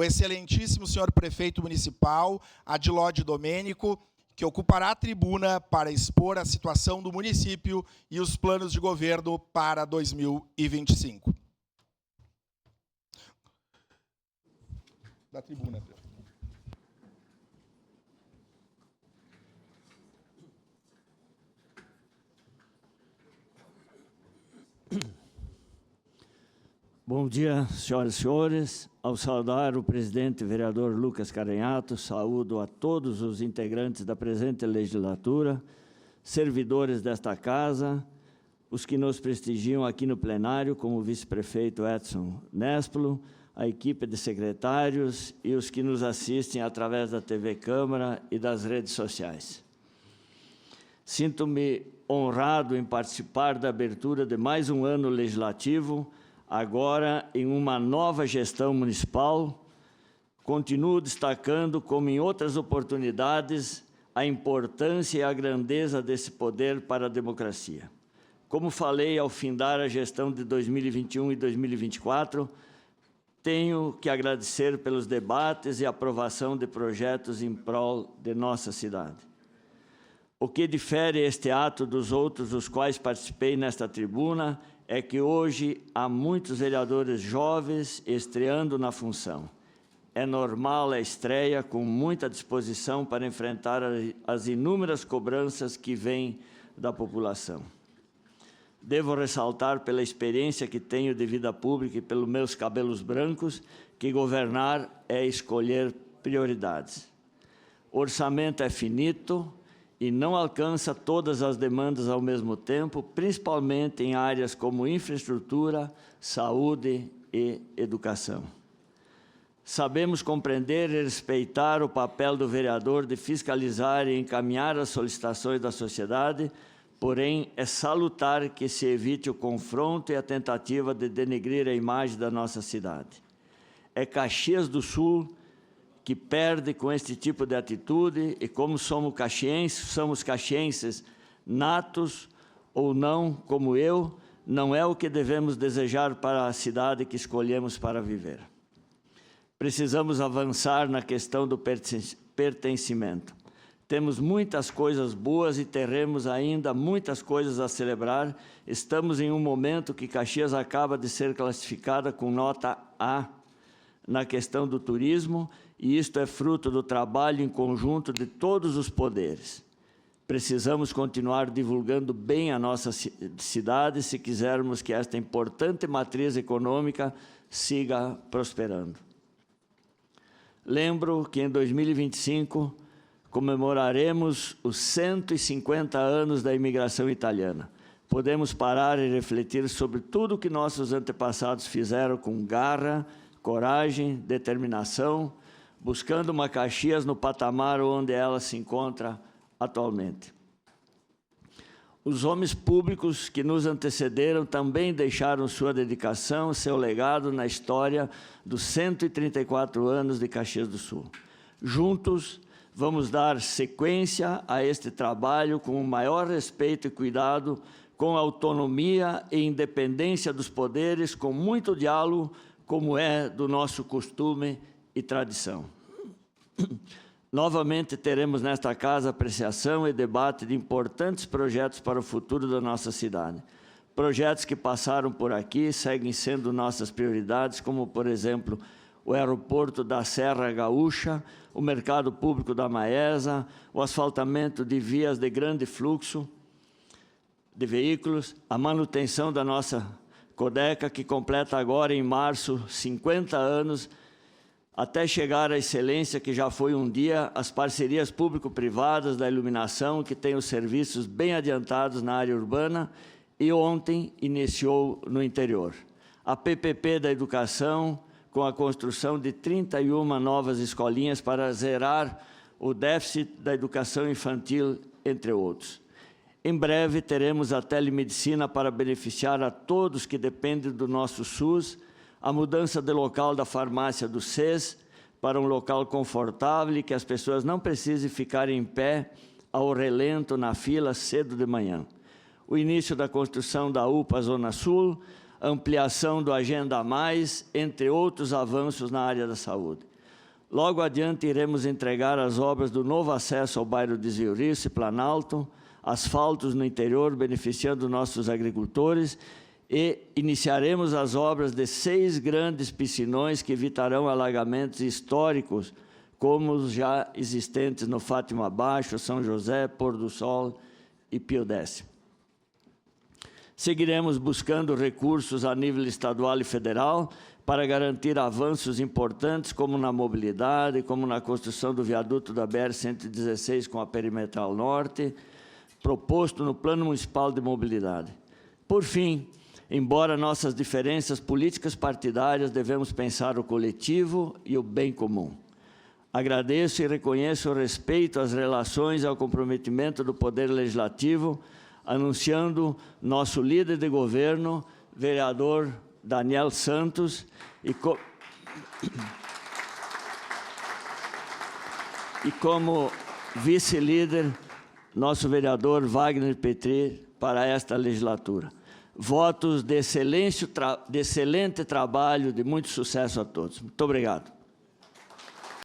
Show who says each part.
Speaker 1: o excelentíssimo senhor prefeito municipal, Adilode Domênico, que ocupará a tribuna para expor a situação do município e os planos de governo para 2025. Da tribuna, prefeito.
Speaker 2: Bom dia, senhoras e senhores. Ao saudar o presidente vereador Lucas Carenhato, saúdo a todos os integrantes da presente legislatura, servidores desta casa, os que nos prestigiam aqui no plenário, como o vice-prefeito Edson Nespolo, a equipe de secretários e os que nos assistem através da TV Câmara e das redes sociais. Sinto-me honrado em participar da abertura de mais um ano legislativo, agora em uma nova gestão municipal. Continuo destacando, como em outras oportunidades, a importância e a grandeza desse poder para a democracia. Como falei ao findar a gestão de 2021 e 2024, tenho que agradecer pelos debates e aprovação de projetos em prol de nossa cidade. O que difere este ato dos outros dos quais participei nesta tribuna é que hoje há muitos vereadores jovens estreando na função. É normal a estreia com muita disposição para enfrentar as inúmeras cobranças que vêm da população. Devo ressaltar pela experiência que tenho de vida pública e pelos meus cabelos brancos que governar é escolher prioridades. O orçamento é finito e não alcança todas as demandas ao mesmo tempo, principalmente em áreas como infraestrutura, saúde e educação. Sabemos compreender e respeitar o papel do vereador de fiscalizar e encaminhar as solicitações da sociedade, porém é salutar que se evite o confronto e a tentativa de denegrir a imagem da nossa cidade. É Caxias do Sul que perde com este tipo de atitude e como somos caxienses natos ou não, como eu, não é o que devemos desejar para a cidade que escolhemos para viver. Precisamos avançar na questão do pertencimento. Temos muitas coisas boas e teremos ainda muitas coisas a celebrar. Estamos em um momento que Caxias acaba de ser classificada com nota A na questão do turismo, e isto é fruto do trabalho em conjunto de todos os poderes. Precisamos continuar divulgando bem a nossa cidade se quisermos que esta importante matriz econômica siga prosperando. Lembro que em 2025 comemoraremos os 150 anos da imigração italiana. Podemos parar e refletir sobre tudo que nossos antepassados fizeram com garra, coragem, determinação, buscando uma Caxias no patamar onde ela se encontra atualmente. Os homens públicos que nos antecederam também deixaram sua dedicação, seu legado na história dos 134 anos de Caxias do Sul. Juntos, vamos dar sequência a este trabalho com o maior respeito e cuidado, com autonomia e independência dos poderes, com muito diálogo, como é do nosso costume e tradição. Novamente teremos nesta casa apreciação e debate de importantes projetos para o futuro da nossa cidade. Projetos que passaram por aqui e seguem sendo nossas prioridades, como, por exemplo, o aeroporto da Serra Gaúcha, o mercado público da Maesa, o asfaltamento de vias de grande fluxo de veículos, a manutenção da nossa Codeca, que completa agora em março 50 anos, até chegar à excelência que já foi um dia, as parcerias público-privadas da iluminação, que tem os serviços bem adiantados na área urbana, e ontem iniciou no interior. A PPP da educação, com a construção de 31 novas escolinhas para zerar o déficit da educação infantil, entre outros. Em breve teremos a telemedicina para beneficiar a todos que dependem do nosso SUS, a mudança de local da farmácia do SES para um local confortável e que as pessoas não precisem ficar em pé ao relento na fila cedo de manhã. O início da construção da UPA Zona Sul, ampliação do Agenda Mais, entre outros avanços na área da saúde. Logo adiante, iremos entregar as obras do novo acesso ao bairro de Ziuriço e Planalto, asfaltos no interior, beneficiando nossos agricultores, e iniciaremos as obras de 6 grandes piscinões que evitarão alagamentos históricos, como os já existentes no Fátima Baixo, São José, Pôr do Sol e Pio X. Seguiremos buscando recursos a nível estadual e federal para garantir avanços importantes, como na mobilidade, como na construção do viaduto da BR-116 com a Perimetral Norte, proposto no Plano Municipal de Mobilidade. Por fim, embora nossas diferenças políticas partidárias, devemos pensar o coletivo e o bem comum. Agradeço e reconheço o respeito às relações e ao comprometimento do Poder Legislativo, anunciando nosso líder de governo, vereador Daniel Santos, e como vice-líder, nosso vereador Wagner Petri, para esta legislatura. Votos de excelente trabalho, de muito sucesso a todos. Muito obrigado.